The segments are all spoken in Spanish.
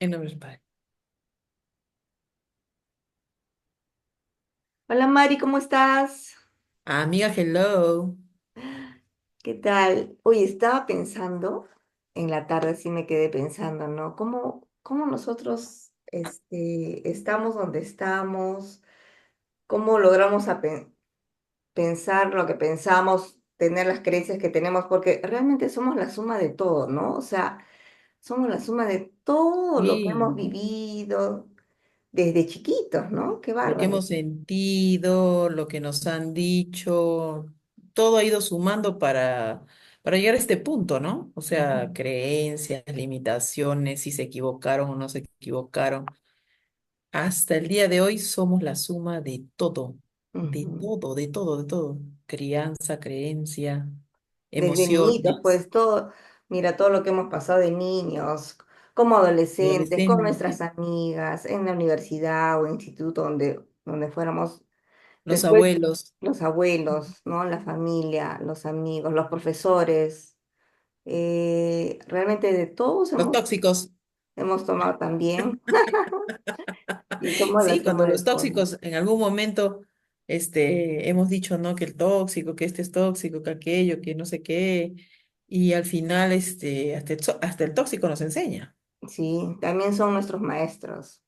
En nombre del Padre. Hola Mari, ¿cómo estás? Amiga, hello. ¿Qué tal? Oye, estaba pensando, en la tarde sí me quedé pensando, ¿no? ¿Cómo nosotros estamos donde estamos? ¿Cómo logramos pensar lo que pensamos, tener las creencias que tenemos? Porque realmente somos la suma de todo, ¿no? O sea, somos la suma de todo lo que hemos Sí, vivido desde chiquitos, ¿no? Qué lo que bárbaro. hemos sentido, lo que nos han dicho, todo ha ido sumando para llegar a este punto, ¿no? O Ujú, sea, creencias, limitaciones, si se equivocaron o no se equivocaron. Hasta el día de hoy somos la suma de todo, de ujú. todo, de todo, de todo. Crianza, creencia, Desde niñitos, emociones, pues todo, mira, todo lo que hemos pasado de niños, como adolescentes, con adolescente, nuestras amigas, en la universidad o instituto donde fuéramos, los después abuelos, los abuelos, ¿no? La familia, los amigos, los profesores, realmente de todos los tóxicos. hemos tomado también y somos la Sí, cuando suma de los todo. tóxicos en algún momento hemos dicho, ¿no? Que el tóxico, que este es tóxico, que aquello, que no sé qué, y al final hasta el tóxico nos enseña. Sí, también son nuestros maestros.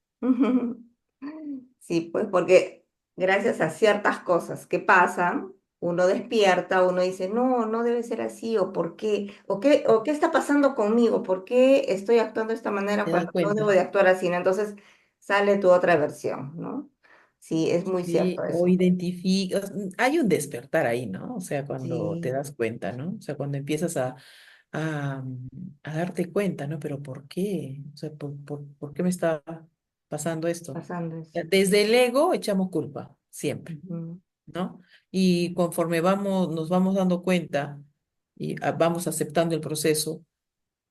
Sí, pues porque gracias a ciertas cosas que pasan, uno despierta, uno dice, no, no debe ser así, o qué está pasando conmigo, por qué estoy actuando de esta manera ¿Te das cuando no debo cuenta? de actuar así, ¿no? Entonces sale tu otra versión, ¿no? Sí, es muy cierto Sí, o eso. identificas, hay un despertar ahí, ¿no? O sea, cuando te Sí, das cuenta, ¿no? O sea, cuando empiezas a, a darte cuenta, ¿no? Pero ¿por qué? O sea, ¿por qué me está pasando esto? pasando eso. Desde el ego echamos culpa, siempre. Ujú. ¿No? Y conforme nos vamos dando cuenta y vamos aceptando el proceso,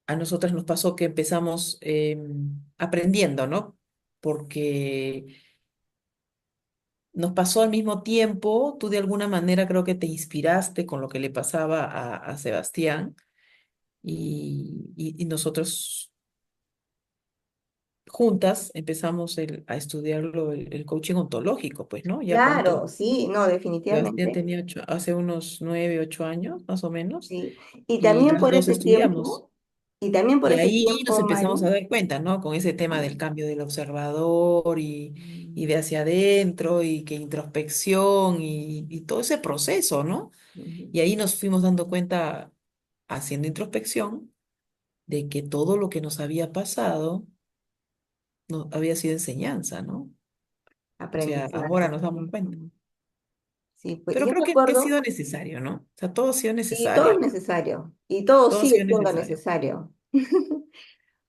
a nosotras nos pasó que empezamos aprendiendo, ¿no? Porque nos pasó al mismo tiempo, tú de alguna manera creo que te inspiraste con lo que le pasaba a Sebastián y nosotros juntas empezamos a estudiarlo, el coaching ontológico, pues, ¿no? ¿Ya cuánto? Claro, sí, no, Sebastián definitivamente. tenía hace unos 9, 8 años, más o menos, Sí. Y y también las por dos ese estudiamos. tiempo, y también por Y ese ahí nos tiempo, empezamos Mari. a dar cuenta, ¿no? Con ese tema del cambio del observador y Mm, de hacia adentro y que introspección y todo ese proceso, ¿no? ujú. Y ahí nos fuimos dando cuenta, haciendo introspección, de que todo lo que nos había pasado no, había sido enseñanza, ¿no? O sea, ahora Aprendizaje. nos damos cuenta. Ujú. Sí, pues Pero yo creo me que ha acuerdo, sido necesario, ¿no? O sea, todo ha sido sí, todo es necesario. necesario, y todo Todo ha sigue sido siendo necesario. necesario.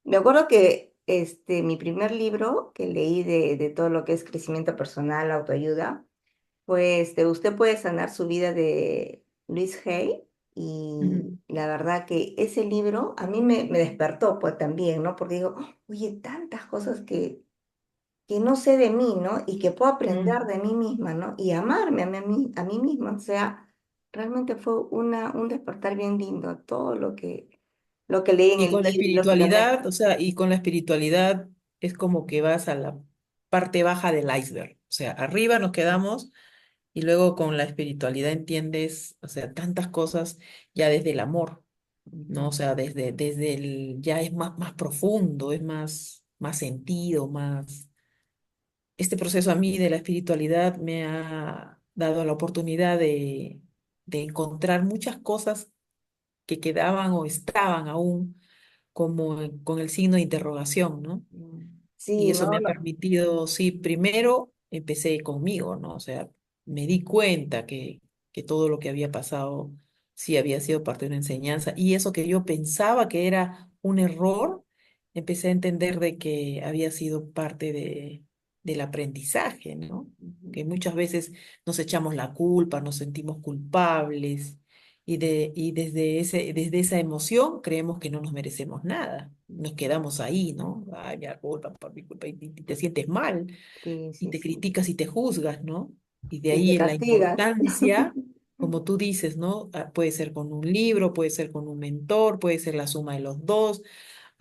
Me acuerdo que mi primer libro que leí de todo lo que es crecimiento personal, autoayuda, pues Usted puede sanar su vida de Luis Hay. Ujú. Y la verdad que ese libro a mí me despertó pues también, ¿no? Porque digo, "Oh, oye, tantas cosas que no sé de mí, ¿no? Y que puedo aprender Mm. de mí misma, ¿no? Y amarme a mí misma. O sea, realmente fue un despertar bien lindo, todo lo que leí en Y el con la libro, y lógicamente, espiritualidad, o sea, y con la espiritualidad es como que vas a la parte baja del iceberg. O sea, arriba nos quedamos y luego con la espiritualidad entiendes, o sea, tantas cosas ya desde el amor, ¿no? O ujú, sea, desde el, ya es más profundo, es más sentido, más... Este proceso a mí de la espiritualidad me ha dado la oportunidad de encontrar muchas cosas que quedaban o estaban aún como con el signo de interrogación, ¿no? Y sí, eso me ¿no? ha permitido, sí, primero empecé conmigo, ¿no? O sea, me di cuenta que todo lo que había pasado sí había sido parte de una enseñanza. Y eso que yo pensaba que era un error, empecé a entender de que había sido parte del aprendizaje, ¿no? Que Ujú, muchas veces nos echamos la culpa, nos sentimos culpables y desde esa emoción creemos que no nos merecemos nada. Nos quedamos ahí, ¿no? Ay, por mi culpa, y te sientes mal, sí, y sí, te sí. criticas y te juzgas, ¿no? Y de Y te ahí la castigas. importancia, como tú dices, ¿no? Puede ser con un libro, puede ser con un mentor, puede ser la suma de los dos,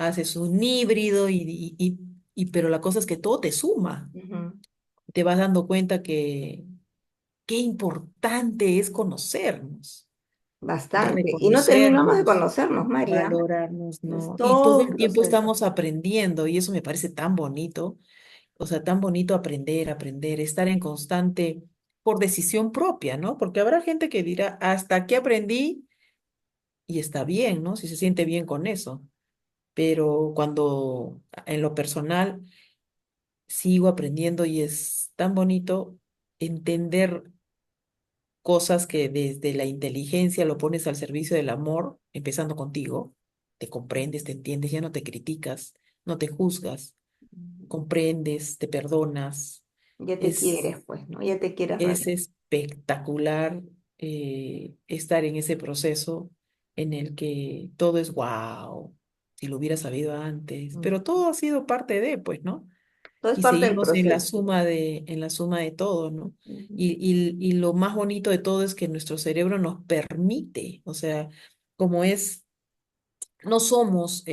haces un híbrido pero la cosa es que todo te suma. Ujú. Te vas dando cuenta que qué importante es conocernos, Bastante. Y no terminamos de reconocernos, conocernos, María. valorarnos, Es ¿no? Y todo todo un el tiempo proceso. estamos aprendiendo y eso me parece tan bonito, o sea, tan bonito aprender, aprender, estar en constante por decisión propia, ¿no? Porque habrá gente que dirá, hasta aquí aprendí y está bien, ¿no? Si se siente bien con eso. Pero cuando en lo personal sigo aprendiendo y es tan bonito entender cosas que desde la inteligencia lo pones al servicio del amor, empezando contigo, te comprendes, te entiendes, ya no te criticas, no te juzgas, comprendes, te perdonas. Ya te Es, quieres, pues, ¿no? Ya te quieres es realmente. espectacular estar en ese proceso en el que todo es wow, si lo hubiera sabido antes, Mm. pero todo ha sido parte de, pues, ¿no? Todo es Y parte del seguimos proceso. en la suma de todo, ¿no? Ujú, Y lo más bonito de todo es que nuestro cerebro nos permite, o sea, como es, no somos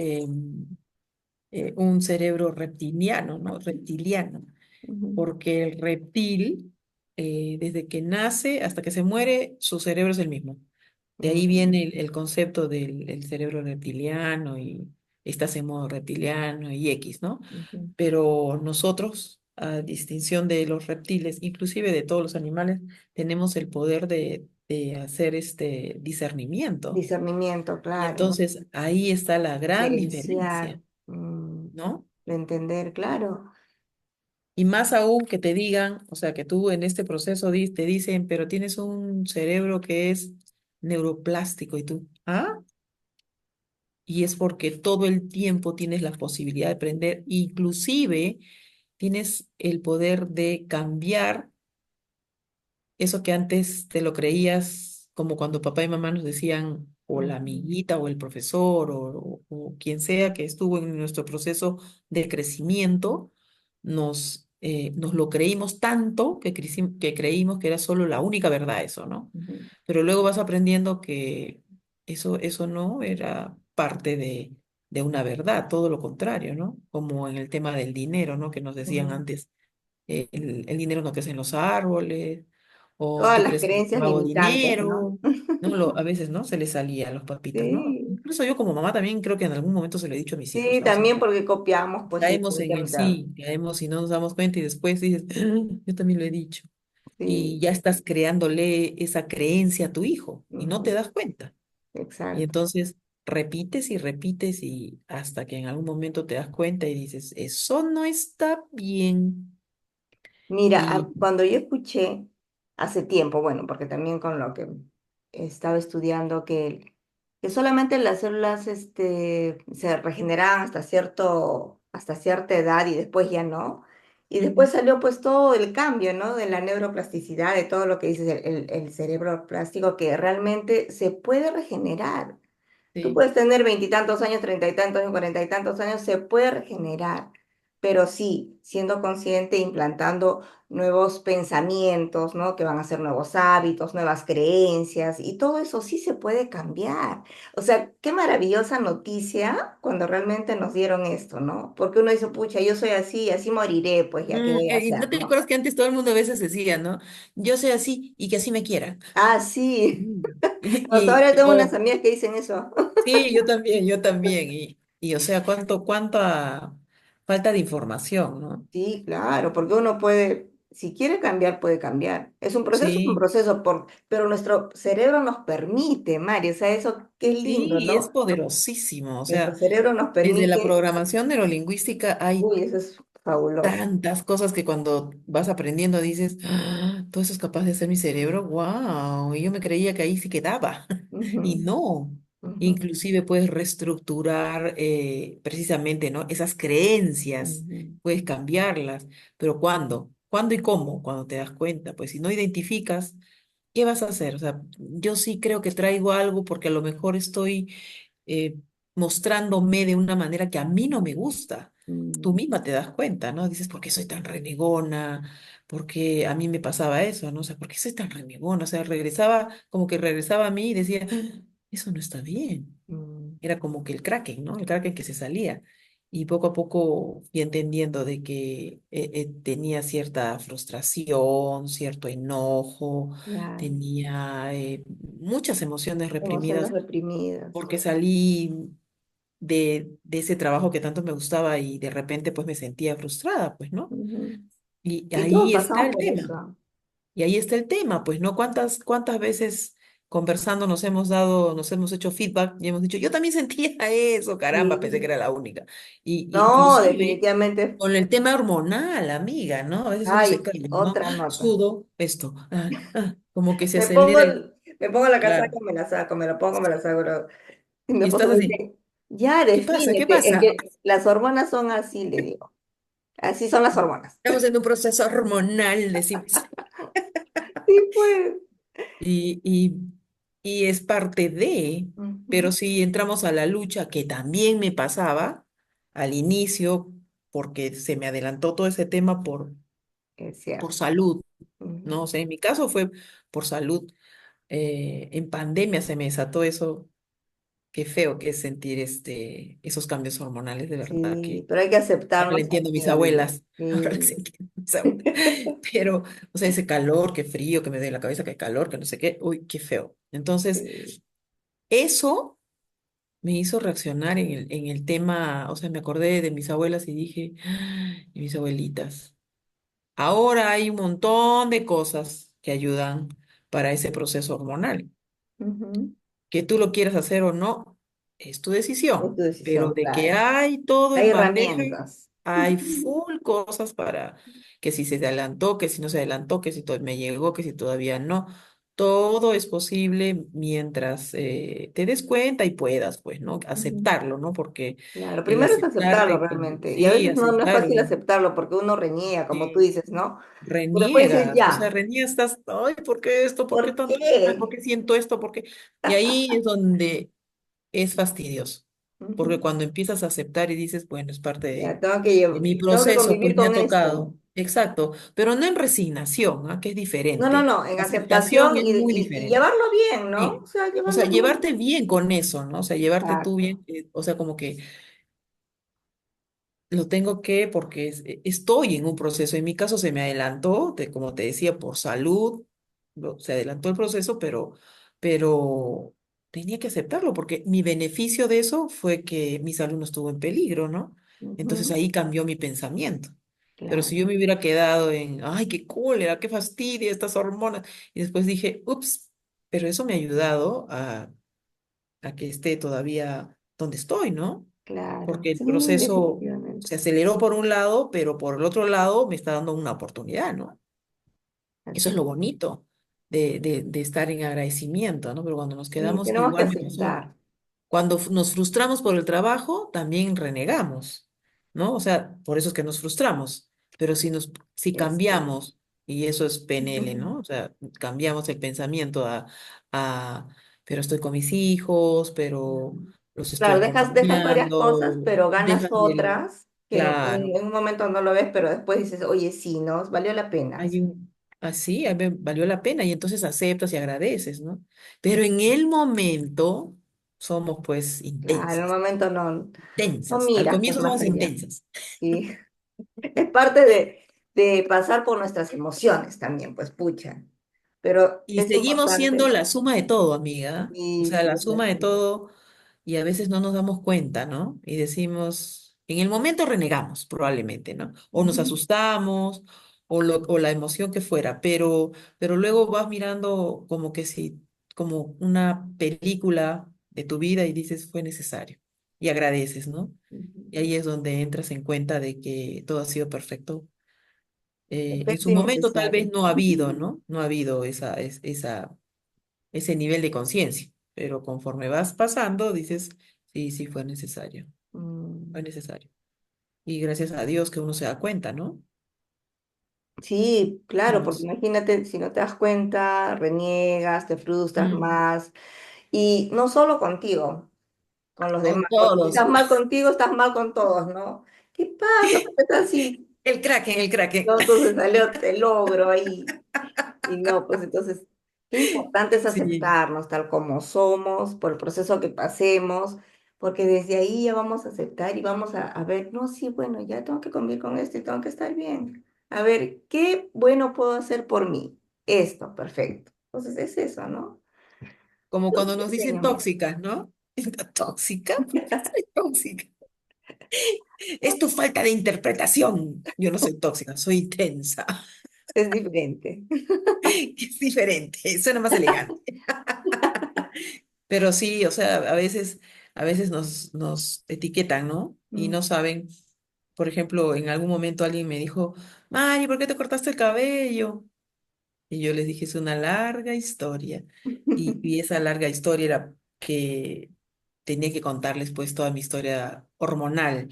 un cerebro reptiliano, ¿no? Reptiliano, ujú, porque el reptil, desde que nace hasta que se muere, su cerebro es el mismo. De ahí ujú, viene el concepto del el cerebro reptiliano y estás en modo reptiliano y X, ¿no? ujú. Pero nosotros, a distinción de los reptiles, inclusive de todos los animales, tenemos el poder de hacer este discernimiento. Discernimiento, Y claro, ¿no? entonces ahí está la gran Diferenciar, diferencia, ¿no? de entender, claro. Y más aún que te digan, o sea, que tú en este proceso te dicen, pero tienes un cerebro que es neuroplástico y tú, ¿ah? Y es porque todo el tiempo tienes la posibilidad de aprender, inclusive tienes el poder de cambiar eso que antes te lo creías, como cuando papá y mamá nos decían, o la Ujú, amiguita, o el profesor, o quien sea que estuvo en nuestro proceso de crecimiento, nos lo creímos tanto que creímos que era solo la única verdad eso, ¿no? ujú, Pero luego vas aprendiendo que eso no era parte de una verdad, todo lo contrario, ¿no? Como en el tema del dinero, ¿no? Que nos decían ujú. antes el dinero no crece en los árboles, o Todas tú las crees que creencias yo hago limitantes, ¿no? dinero, ¿no? A veces, ¿no? Se les salía a los papitos, ¿no? Sí, Incluso yo como mamá también creo que en algún momento se lo he dicho a mis hijos, sí, ¿no? O sea, también porque copiamos, pues, la caemos en creencia el limitada. sí, caemos y no nos damos cuenta y después dices, "Ah, yo también lo he dicho". Sí, Y ya estás creándole esa creencia a tu hijo y no te ujú, das cuenta. Y exacto. entonces repites y repites y hasta que en algún momento te das cuenta y dices, eso no está bien. Mira, Y cuando yo escuché hace tiempo, bueno, porque también con lo que estaba estudiando, que solamente las células se regeneraban hasta cierta edad y después ya no. Y ujú, después salió pues todo el cambio, ¿no? De la neuroplasticidad, de todo lo que dices, el cerebro plástico, que realmente se puede regenerar. Tú sí. puedes tener veintitantos años, treinta y tantos años, cuarenta y tantos años, se puede regenerar, pero sí, siendo consciente, implantando nuevos pensamientos, ¿no? Que van a ser nuevos hábitos, nuevas creencias, y todo eso sí se puede cambiar. O sea, qué maravillosa noticia cuando realmente nos dieron esto, ¿no? Porque uno dice, pucha, yo soy así, así moriré, pues ya, ¿qué voy a ¿Y no hacer, te no? acuerdas que antes todo el mundo a veces decía, ¿no? Yo soy así y que así me quieran. Ah, sí. Mm. Hasta ahora tengo unas O amigas que dicen eso. sí, yo también. Y o sea, cuánta falta de información, ¿no? Sí, claro, porque uno puede, si quiere cambiar, puede cambiar. Es un Sí, proceso, pero nuestro cerebro nos permite, Mari, o sea, eso qué lindo, sí, es ¿no? poderosísimo. O Nuestro sea, cerebro nos desde la permite, programación neurolingüística hay uy, eso es fabuloso. tantas cosas que cuando vas aprendiendo dices, "Ah, todo eso es capaz de hacer mi cerebro, wow, y yo me creía que ahí sí quedaba, Ujú, y no, ujú, inclusive puedes reestructurar precisamente, ¿no? Esas creencias, ujú, puedes cambiarlas, pero ¿cuándo? ¿Cuándo y cómo? Cuando te das cuenta, pues si no identificas, ¿qué vas a hacer? O sea, yo sí creo que traigo algo porque a lo mejor estoy mostrándome de una manera que a mí no me gusta. Tú ujú, misma te das cuenta, ¿no? Dices, ¿por qué soy tan renegona? Porque a mí me pasaba eso, ¿no? O sea, ¿por qué soy tan renegona? O sea, regresaba, como que regresaba a mí y decía, "Ah". eso no está bien. Mm, Era como que el Kraken, ¿no? El Kraken que se salía. Y poco a poco fui entendiendo de que tenía cierta frustración, cierto enojo, claro, tenía muchas emociones emociones reprimidas reprimidas. porque salí de ese trabajo que tanto me gustaba y de repente pues me sentía frustrada, pues, ¿no? Ujú. Y Y todos ahí está pasamos el por tema. eso. Y ahí está el tema, pues, ¿no? ¿Cuántas veces conversando nos hemos hecho feedback y hemos dicho, yo también sentía eso, caramba, pensé que Sí. era la única. Y No, inclusive definitivamente. con el tema hormonal, amiga, ¿no? A veces uno se Ay, cae, ¿no? otra nota. Sudo, esto, como que se Me pongo, acelera el, me pongo la casaca, claro. me la saco, me la pongo, me la saco. Y mi Y esposo estás me así, dice, ya ¿qué pasa? ¿Qué defínete, es pasa? que las hormonas son así, le digo. Así son las hormonas. Estamos en un proceso hormonal, decimos. Sí, pues. Y, y, y es parte de, pero Ujú. si entramos a la lucha, que también me pasaba al inicio, porque se me adelantó todo ese tema Es por cierto. salud, ¿no? O Ujú. sea, en mi caso fue por salud. En pandemia se me desató eso, qué feo que es sentir esos cambios hormonales, de verdad, Sí, que pero hay que ahora le aceptarnos entiendo a mis así, amiga. abuelas, ahora les Sí, entiendo a mis abuelas. Pero, o sea, ese calor, qué frío, que me duele la cabeza, qué calor, que no sé qué, uy, qué feo. Entonces, sí. eso me hizo reaccionar en el tema, o sea, me acordé de mis abuelas y dije, "Ah, y mis abuelitas, ahora hay un montón de cosas que ayudan para ese proceso hormonal. Ujú. Que tú lo quieras hacer o no, es tu Es tu decisión, pero decisión, de que claro. hay todo Hay en bandeja, herramientas. hay full cosas para que si se adelantó, que si no se adelantó, que si me llegó, que si todavía no. Todo es posible mientras te des cuenta y puedas, pues, ¿no? Ujú. Aceptarlo, ¿no? Porque Claro, el primero es aceptarlo aceptarte, como, realmente. Y a sí, veces no es fácil aceptarlo, aceptarlo porque uno reniega, como tú sí, dices, ¿no? Pero después dices, reniegas, o sea, ya, reniegas, estás, ay, ¿por qué esto? ¿Por qué ¿por tanto? Ay, ¿por qué? qué siento esto? ¿Por qué? Y ahí es donde es fastidioso, porque Ujú. cuando empiezas a aceptar y dices, bueno, es parte Ya, de mi tengo que proceso, convivir pues me con ha esto. tocado, exacto, pero no en resignación, ¿ah? Que es No, no, diferente. no, en Aceptación aceptación es muy y diferente. llevarlo bien, ¿no? O Sí. sea, O sea, llevarlo llevarte bien. bien con eso, ¿no? O sea, llevarte tú Exacto. bien, o sea, como que lo tengo que porque estoy en un proceso. En mi caso se me adelantó, como te decía, por salud, se adelantó el proceso, pero tenía que aceptarlo porque mi beneficio de eso fue que mi salud no estuvo en peligro, ¿no? Entonces Ujú. ahí cambió mi pensamiento. Pero si yo Claro. me hubiera quedado en, ay, qué cólera, qué fastidio estas hormonas, y después dije, ups, pero eso me ha ayudado a que esté todavía donde estoy, ¿no? Claro, Porque el sí, proceso definitivamente. se aceleró por un lado, pero por el otro lado me está dando una oportunidad, ¿no? Eso es Así lo es. bonito de estar en agradecimiento, ¿no? Pero cuando nos Sí, quedamos, tenemos que igual me pasó, aceptar. cuando nos frustramos por el trabajo, también renegamos, ¿no? O sea, por eso es que nos frustramos. Pero si Es cierto. cambiamos, y eso es PNL, Ujú. ¿no? O sea, cambiamos el pensamiento a, pero estoy con mis hijos, pero los estoy Claro, dejas varias cosas, acompañando, pero ganas dejas del, otras que claro, en un momento no lo ves, pero después dices, oye, sí, ¿no? Valió la pena. así, valió la pena, y entonces aceptas y agradeces, ¿no? Pero en el momento somos pues Claro, en un intensas. momento no, no Intensas. Al miras pues comienzo más somos allá. intensas. Sí, es parte de pasar por nuestras emociones también, pues pucha. Pero Y es seguimos siendo importante. la suma de todo, amiga. O Sí, sea, sí, la es suma de así. todo, y a veces no nos damos cuenta, ¿no? Y decimos, en el momento renegamos probablemente, ¿no? O nos Ujú, asustamos, o la emoción que fuera, pero luego vas mirando como que si, como una película de tu vida y dices, fue necesario. Y agradeces, ¿no? ujú. Y ahí es donde entras en cuenta de que todo ha sido perfecto. En Perfecto su y momento tal necesario. vez no ha habido, Ujú. ¿no? No ha habido ese nivel de conciencia, pero conforme vas pasando, dices, sí, sí, fue Mm. necesario. Y gracias a Dios que uno se da cuenta, ¿no? Sí, claro, porque Nos- imagínate, si no te das cuenta, reniegas, te frustras Mm, más, y no solo contigo, con los demás, con porque si todos. estás mal contigo, estás mal con todos, ¿no? ¿Qué pasa? ¿Por qué estás así? El Kraken, el Kraken. No, entonces salió el logro ahí, y no, pues entonces, Qué importante es Sí, aceptarnos tal como somos, por el proceso que pasemos, porque desde ahí ya vamos a aceptar y vamos a ver, no, sí, bueno, ya tengo que convivir con esto y tengo que estar bien. A ver, ¿qué bueno puedo hacer por mí? Esto, perfecto. Entonces es eso, ¿no? como Lo cuando que nos dicen enseñan. tóxicas, ¿no? ¿Tóxica? ¿Por qué soy tóxica? Es tu falta de interpretación. Yo no soy tóxica, soy intensa. Es diferente. Es diferente, suena más elegante. Pero sí, o sea, a veces nos etiquetan, ¿no? Y Mm. no saben. Por ejemplo, en algún momento alguien me dijo, Mari, ¿por qué te cortaste el cabello? Y yo les dije, es una larga historia. Y esa larga historia era que tenía que contarles pues toda mi historia hormonal,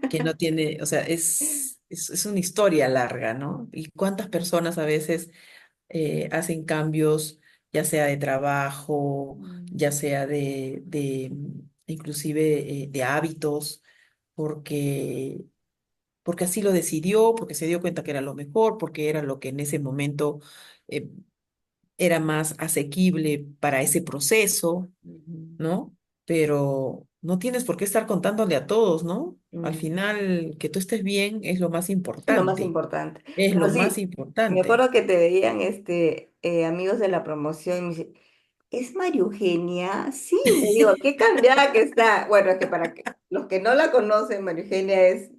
que no tiene, o sea, es una historia larga, ¿no? Y cuántas personas a veces hacen cambios, ya sea de trabajo, ya Mm, sea inclusive de hábitos, porque, porque así lo decidió, porque se dio cuenta que era lo mejor, porque era lo que en ese momento eh, era más asequible para ese proceso, mm, ¿no? Pero no tienes por qué estar contándole a todos, ¿no? Al mm. final, que tú estés bien es lo más Es lo más importante, importante. es Pero lo más sí, me importante. acuerdo que te veían amigos de la promoción y me dice, ¿es María Eugenia? Sí, le digo, qué cambiada que está. Bueno, es que para que, los que no la conocen, María Eugenia es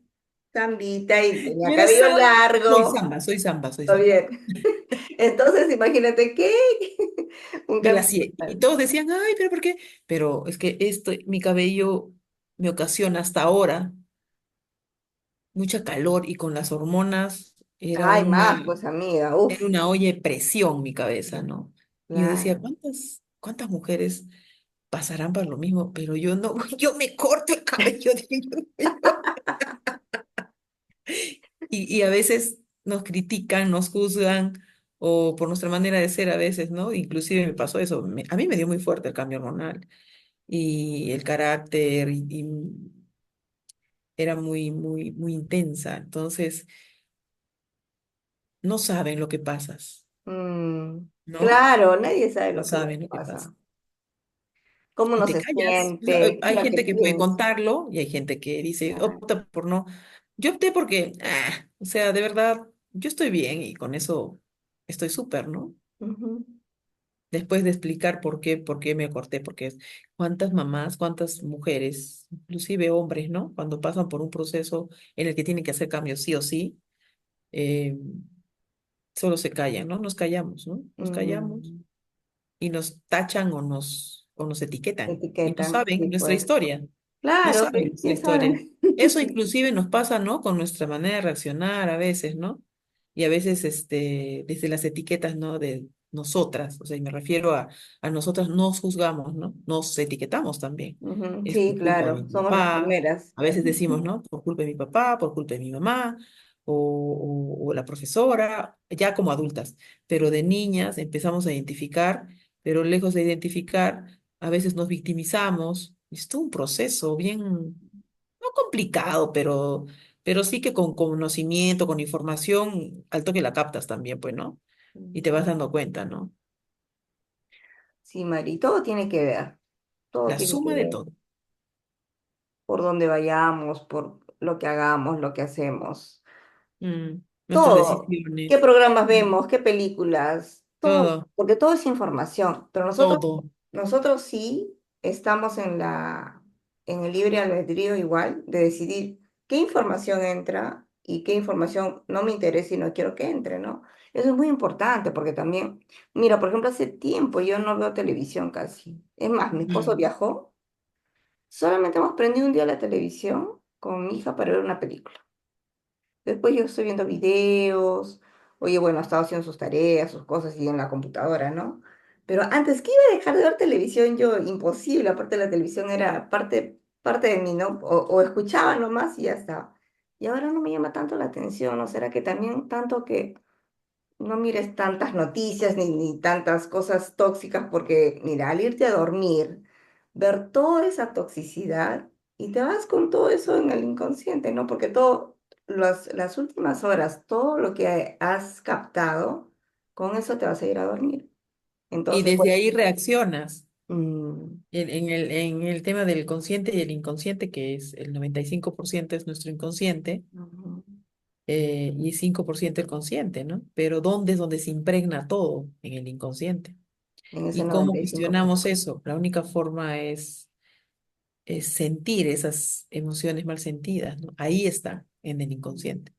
zambita y tenía Yo era cabello samba, soy largo. samba, soy samba, soy Está samba. bien. Entonces, imagínate que un Me la cambio hacía. Y total. todos decían, ay, pero ¿por qué? Pero es que esto, mi cabello me ocasiona hasta ahora mucha calor y con las hormonas Ay, más, pues amiga, era uff, una olla de presión mi cabeza, ¿no? Y yo decía, claro. cuántas mujeres pasarán por lo mismo? Pero yo no, yo me corto el cabello, dije yo. Y a veces nos critican, nos juzgan, o por nuestra manera de ser a veces, ¿no? Inclusive me pasó eso, a mí me dio muy fuerte el cambio hormonal y el carácter, y era muy intensa. Entonces, no saben lo que pasas, Mm, ¿no? claro, nadie sabe No lo saben que lo que pasa. pasa. Cómo Y uno te se callas. O sea, siente, qué es hay lo que gente que puede piensa. contarlo y hay gente que dice, Claro. opta por no. Yo opté porque, o sea, de verdad, yo estoy bien y con eso estoy súper, ¿no? Ujú. Después de explicar por qué me corté, porque cuántas mamás, cuántas mujeres, inclusive hombres, ¿no? Cuando pasan por un proceso en el que tienen que hacer cambios sí o sí, eh, solo se callan, ¿no? Nos callamos, ¿no? Nos callamos Mm, y nos tachan o nos etiquetan y no etiquetan, saben sí, nuestra pues. historia, no Claro, saben nuestra ¿quién historia. sabe? Eso inclusive nos pasa, ¿no? Con nuestra manera de reaccionar a veces, ¿no? Y a veces, desde las etiquetas, ¿no? De nosotras, o sea, y me refiero a nosotras nos juzgamos, ¿no? Nos etiquetamos también. Ujú, Es sí, por culpa de mi claro, somos las papá, primeras. a veces decimos, ¿no? Por culpa de mi papá, por culpa de mi mamá, o la profesora, ya como adultas, pero de niñas empezamos a identificar, pero lejos de identificar, a veces nos victimizamos. Es todo un proceso bien, no complicado, pero sí que con conocimiento, con información, al toque la captas también, pues, ¿no? Y te vas Ujú. dando cuenta, ¿no? Sí, Mari, todo tiene que ver, todo La tiene que suma de ver todo. por dónde vayamos, por lo que hagamos, lo que hacemos. Nuestras Todo. ¿Qué decisiones, programas mm, vemos? ¿Qué películas? Todo, todo, porque todo es información. Pero todo. nosotros sí estamos en el libre albedrío igual de decidir qué información entra y qué información no me interesa y no quiero que entre, ¿no? Eso es muy importante porque también, mira, por ejemplo, hace tiempo yo no veo televisión casi. Es más, mi esposo Mm, viajó, solamente hemos prendido un día la televisión con mi hija para ver una película. Después yo estoy viendo videos, oye, bueno, ha estado haciendo sus tareas, sus cosas y en la computadora, ¿no? Pero antes, ¿qué iba a dejar de ver televisión yo? Imposible, aparte la televisión era parte de mí, ¿no? O escuchaba nomás y ya está. Y ahora no me llama tanto la atención, ¿no? ¿Será que también tanto que no mires tantas noticias ni tantas cosas tóxicas? Porque, mira, al irte a dormir, ver toda esa toxicidad y te vas con todo eso en el inconsciente, ¿no? Porque las últimas horas, todo lo que has captado, con eso te vas a ir a dormir. Y Entonces, desde pues, ahí reaccionas mm, en el tema del consciente y el inconsciente, que es el 95% es nuestro inconsciente ujú, y 5% el consciente, ¿no? Pero ¿dónde es donde se impregna todo? En el inconsciente. en ese ¿Y cómo 95%. gestionamos eso? La única forma es sentir esas emociones mal sentidas, ¿no? Ahí está, en el inconsciente.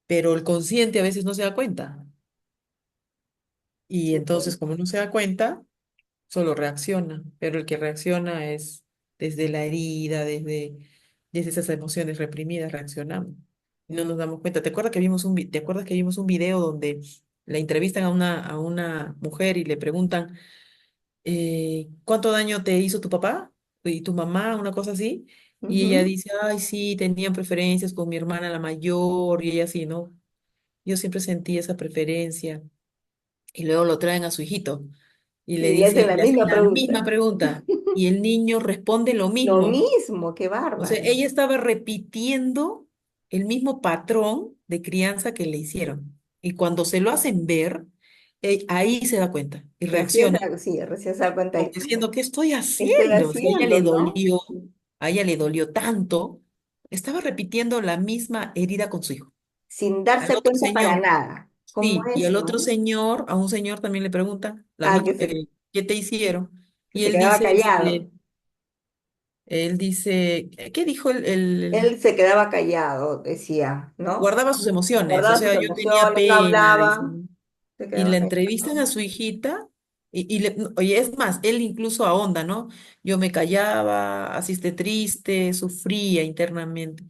Pero el consciente a veces no se da cuenta. Y Sí, pues. entonces, como no se da cuenta, solo reacciona. Pero el que reacciona es desde la herida, desde esas emociones reprimidas, reaccionamos. Y no nos damos cuenta. ¿Te acuerdas que vimos un video donde la entrevistan a una mujer y le preguntan, ¿cuánto daño te hizo tu papá y tu mamá? Una cosa así. Y ella Ujú. dice, ay, sí, tenían preferencias con mi hermana la mayor y ella sí, ¿no? Yo siempre sentí esa preferencia. Y luego lo traen a su hijito y Y le hacen la le hacen misma la misma pregunta. pregunta y el niño responde lo Lo mismo. mismo, qué O sea, bárbaro. ella estaba repitiendo el mismo patrón de crianza que le hicieron. Y cuando se lo hacen ver, ahí se da cuenta y Recién reacciona, sí, recién se da cuenta como de diciendo, ¿qué estoy qué estoy haciendo? O sea, haciendo, ¿no? a ella le dolió tanto, estaba repitiendo la misma herida con su hijo. Sin Al darse otro cuenta para señor, nada. ¿Cómo sí, y es, al otro no? señor, a un señor también le preguntan Ah, ¿qué te hicieron? que Y se quedaba callado. él dice, ¿qué dijo Él se quedaba callado, decía, ¿no? guardaba sus emociones, o Guardaba sus sea, yo tenía emociones, no pena, dice, hablaba, ¿no? se Y quedaba la entrevistan callado. a su hijita no, oye, es más, él incluso ahonda, ¿no? Yo me callaba, así esté triste, sufría internamente,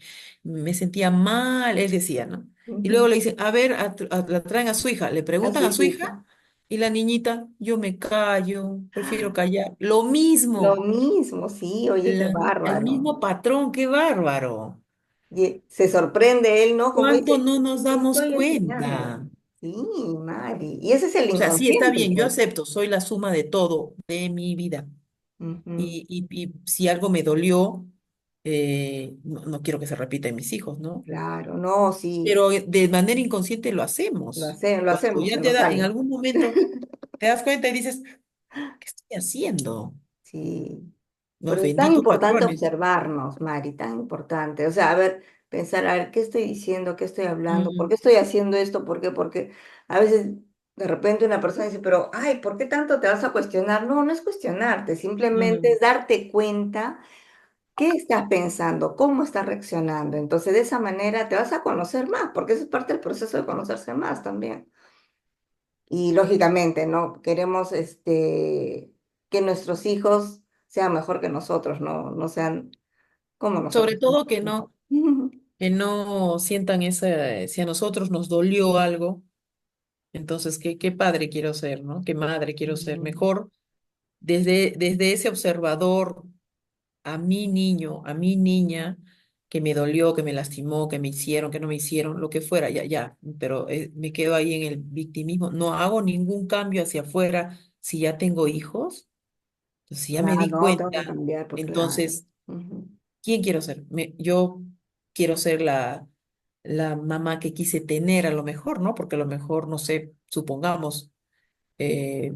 me sentía mal, él decía, ¿no? Y luego Ujú. le dicen, a ver, la traen a su hija, le A preguntan su a su hijita. hija y la niñita, yo me callo, prefiero callar. Lo Lo mismo, mismo, sí, oye, qué el bárbaro. mismo patrón, qué bárbaro. Y se sorprende él, ¿no? Como ¿Cuánto dice, no nos ¿qué damos estoy enseñando? cuenta? Sí, Mari. Y ese es el O sea, sí está inconsciente, bien, yo pues. acepto, soy la suma de todo, de mi vida. Ujú. Y si algo me dolió, no quiero que se repita en mis hijos, ¿no? Claro, no, sí, Pero de manera inconsciente lo hacemos. lo Cuando hacemos, ya se te nos da, en sale. algún momento te das cuenta y dices, ¿qué estoy haciendo? Sí. Pero Los es tan benditos importante patrones. observarnos, Mari, tan importante. O sea, a ver, pensar, a ver, ¿qué estoy diciendo? ¿Qué estoy hablando? ¿Por qué Mm, estoy haciendo esto? ¿Por qué? Porque a veces de repente una persona dice, pero, ay, ¿por qué tanto te vas a cuestionar? No, no es cuestionarte, simplemente mm. es darte cuenta qué estás pensando, cómo estás reaccionando. Entonces, de esa manera te vas a conocer más, porque eso es parte del proceso de conocerse más también. Y lógicamente, ¿no? Queremos que nuestros hijos sean mejor que nosotros, no, no sean como Sobre nosotros. todo que no sientan esa, si a nosotros nos dolió algo, entonces, qué padre quiero ser, ¿no? Qué madre quiero ser. Ujú. Mejor desde ese observador a mi niño, a mi niña, que me dolió, que me lastimó, que me hicieron, que no me hicieron, lo que fuera, ya, pero me quedo ahí en el victimismo, no hago ningún cambio hacia afuera si ya tengo hijos, entonces, si ya me Ah, di no, tengo que cuenta, cambiar, pues claro. entonces, Ujú, ¿quién quiero ser? Yo quiero ser la mamá que quise tener a lo mejor, ¿no? Porque a lo mejor, no sé, supongamos, eh,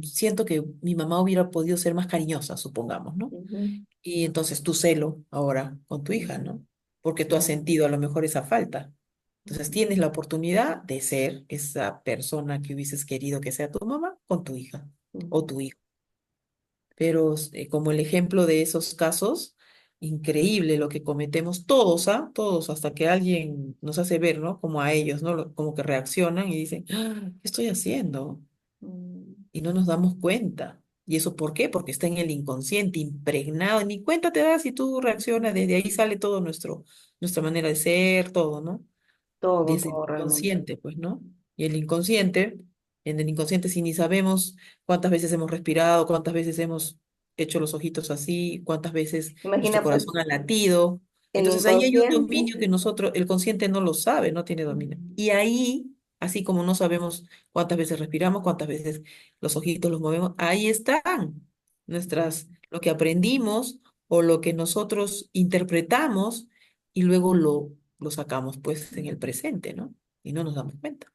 siento que mi mamá hubiera podido ser más cariñosa, supongamos, ¿no? ujú, Y entonces tu celo ahora con tu hija, ujú, ¿no? Porque tú has sentido a lo mejor esa falta. Entonces ujú, tienes la oportunidad de ser esa persona que hubieses querido que sea tu mamá con tu hija o ujú, tu hijo. Pero como el ejemplo de esos casos, increíble lo que cometemos todos, ¿ah? Todos, hasta que alguien nos hace ver, ¿no? Como a ellos, ¿no? Como que reaccionan y dicen, "Ah, ¿qué estoy haciendo?" ujú, Y no nos damos cuenta. ¿Y eso por qué? Porque está en el inconsciente, impregnado. Ni cuenta te das y tú reaccionas. ujú. Desde ahí sale todo nuestra manera de ser, todo, ¿no? Todo, Desde el todo realmente. inconsciente, pues, ¿no? Y en el inconsciente, si ni sabemos cuántas veces hemos respirado, cuántas veces hemos hecho los ojitos así, cuántas veces nuestro Imagina, pues, corazón ha latido. el Entonces ahí hay un inconsciente. dominio que el consciente no lo sabe, no tiene dominio. Ujú, Y ahí, así como no sabemos cuántas veces respiramos, cuántas veces los ojitos los movemos, ahí están lo que aprendimos o lo que nosotros interpretamos y luego lo sacamos pues en el presente, ¿no? Y no nos damos cuenta.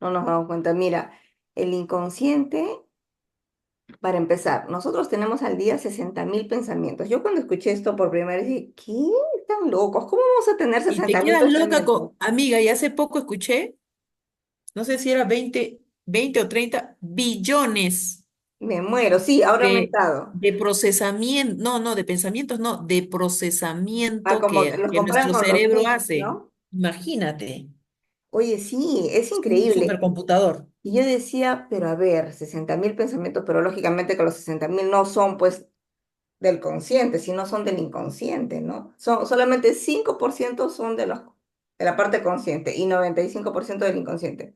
no nos damos cuenta. Mira. El inconsciente, para empezar, nosotros tenemos al día 60.000 pensamientos. Yo cuando escuché esto por primera vez dije, ¿qué? ¿Están locos? ¿Cómo vamos a tener Y te 60.000 quedas loca pensamientos? con, amiga, y hace poco escuché, no sé si era 20 o 30 billones Me muero, sí, ahora ha de, aumentado. de procesamiento, no, de pensamientos, no, de Ah, procesamiento como que, los que comparan nuestro con los cerebro bits, hace. ¿no? Imagínate, Oye, sí, es es un increíble. supercomputador. Y yo decía, pero a ver, 60.000 pensamientos, pero lógicamente que los 60.000 no son pues del consciente, sino son del inconsciente, ¿no? Son, solamente 5% son de la parte consciente y 95% del inconsciente.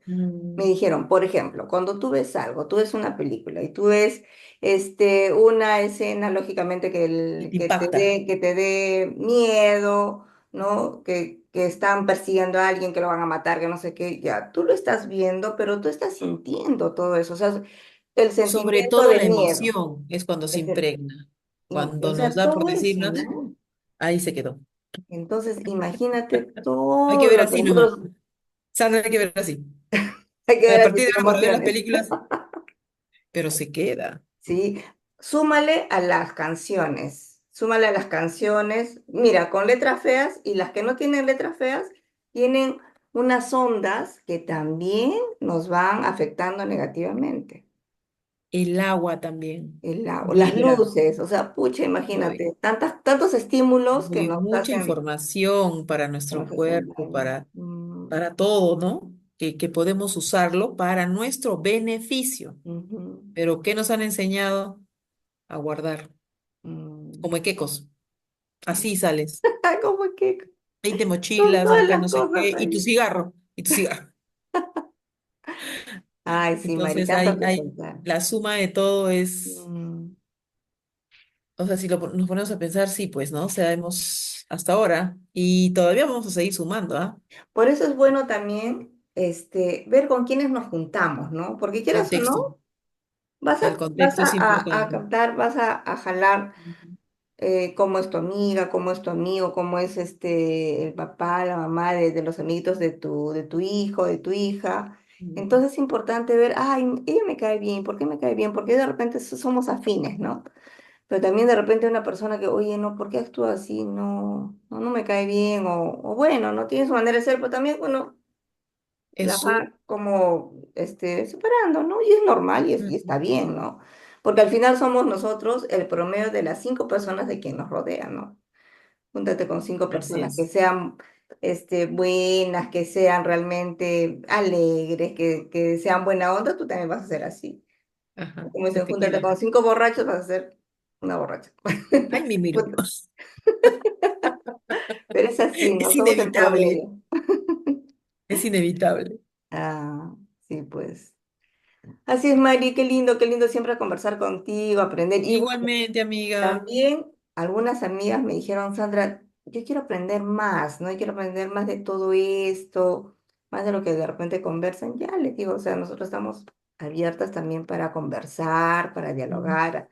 Me Mm, dijeron, por ejemplo, cuando tú ves algo, tú ves una película y tú ves una escena, lógicamente, y te impacta. que te dé miedo, ¿no? Que están persiguiendo a alguien, que lo van a matar, que no sé qué, ya, tú lo estás viendo, pero tú estás sintiendo todo eso, o sea, el Sobre sentimiento todo de la miedo. emoción es cuando se impregna. O Cuando nos sea, da por todo decirlo, eso, ¿no? ahí se quedó. Entonces, imagínate Hay que todo ver lo que así nomás. nosotros Sandra, hay que ver así. hay que ver A así partir de sin ahora para ver las emociones. películas, pero se queda. ¿Sí? Súmale a las canciones, súmale a las canciones, mira, con letras feas y las que no tienen letras feas tienen unas ondas que también nos van afectando negativamente. El agua también Las vibra. luces, o sea, pucha, Uy, imagínate, tantos estímulos uy, mucha información para que nuestro nos hacen cuerpo, daño. Mm, para todo, ¿no? Que podemos usarlo para nuestro beneficio. ujú, Pero ¿qué nos han enseñado? A guardar, mm. como equecos. Así sales. Como que 20 con mochilas, todas acá las no sé cosas qué, y tu ahí. cigarro, y tu cigarro. Ay, sí, Mari, Entonces, tanto que contar. la suma de todo es, Mm. o sea, si nos ponemos a pensar, sí, pues, ¿no? O sea, hemos hasta ahora, y todavía vamos a seguir sumando, ¿ah? Por eso es bueno también ver con quiénes nos juntamos, ¿no? Porque quieras o Contexto. no, El vas contexto es a importante. captar, vas a jalar Ujú, cómo es tu amiga, cómo es tu amigo, cómo es el papá, la mamá de los amiguitos de tu hijo, de tu hija. ujú. Entonces es importante ver, ay, ella me cae bien, ¿por qué me cae bien? Porque de repente somos afines, ¿no? Pero también de repente una persona que, oye, no, ¿por qué actúa así? No me cae bien, o bueno, no tiene su manera de ser, pero también, bueno, la Eso, va como separando, ¿no? Y es normal y ujú, está bien, ¿no? Porque al final somos nosotros el promedio de las 5 personas de quien nos rodean, ¿no? Júntate con cinco así personas que es. sean buenas, que sean realmente alegres, que sean buena onda, tú también vas a ser así. Ajá, Como se dicen, te júntate queda. con 5 borrachos, vas a ser una borracha. Ay, mi Miru. Pero es así, ¿no? Es Somos el inevitable, promedio. es inevitable. Ah, sí, pues. Así es, Mari, qué lindo siempre conversar contigo, aprender. Y bueno, Igualmente, amiga. también algunas amigas me dijeron, Sandra, yo quiero aprender más, ¿no? Yo quiero aprender más de todo esto, más de lo que de repente conversan. Ya les digo, o sea, nosotros estamos abiertas también para conversar, para Mm, dialogar,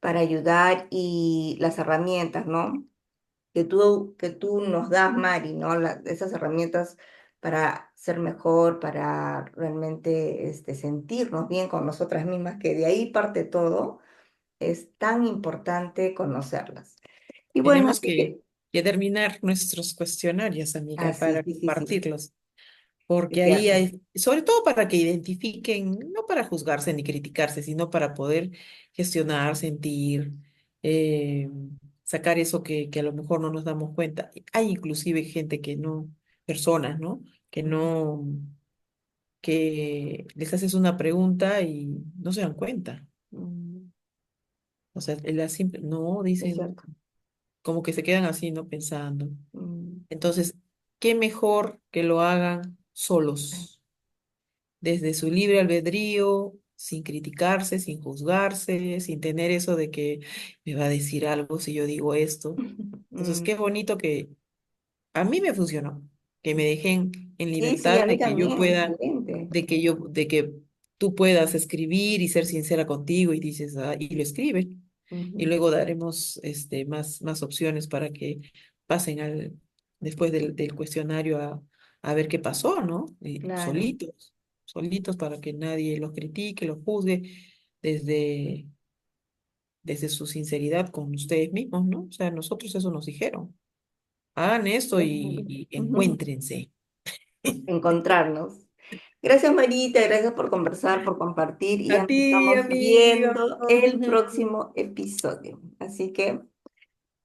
para ayudar y las herramientas, ¿no? Que tú nos das, Mari, ¿no? Esas herramientas para ser mejor, para realmente sentirnos bien con nosotras mismas, que de ahí parte todo, es tan importante conocerlas. Y bueno, Tenemos así que, que terminar nuestros cuestionarios, amiga, así, para sí, sí, sí, compartirlos, es porque ahí cierto. hay, sobre todo para que identifiquen, no para juzgarse ni criticarse, sino para poder gestionar, sentir, eh, sacar eso que a lo mejor no nos damos cuenta. Hay inclusive gente que no, personas, ¿no? Que no, que les haces una pregunta y no se dan cuenta. Mm, O sea, la simple, no, es dicen, cierto. como que se quedan así, ¿no? Pensando. Mm, Entonces, ¿qué mejor que lo hagan solos, desde su libre albedrío, sin criticarse, sin juzgarse, sin tener eso de que me va a decir algo si yo digo esto? Entonces, mm, qué bonito que a mí me funcionó, que me dejen en sí, sí, a libertad mí de que yo también, pueda, excelente. de que tú puedas escribir y ser sincera contigo y dices, ah, y lo escribe. Y Ujú, luego daremos más opciones para que pasen después del cuestionario a ver qué pasó, ¿no? Y claro. solitos. solitos para que nadie los critique, los juzgue desde, desde su sinceridad con ustedes mismos, ¿no? O sea, nosotros eso nos dijeron. Hagan esto y Ujú. encuéntrense. Encontrarnos. Gracias, Marita, gracias por conversar, por compartir y A ya nos ti, estamos amiga. viendo el próximo episodio. Así que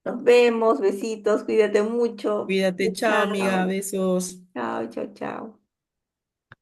nos vemos, besitos, cuídate mucho. Cuídate, chao, amiga. Chao, Besos. chao, chao, chao.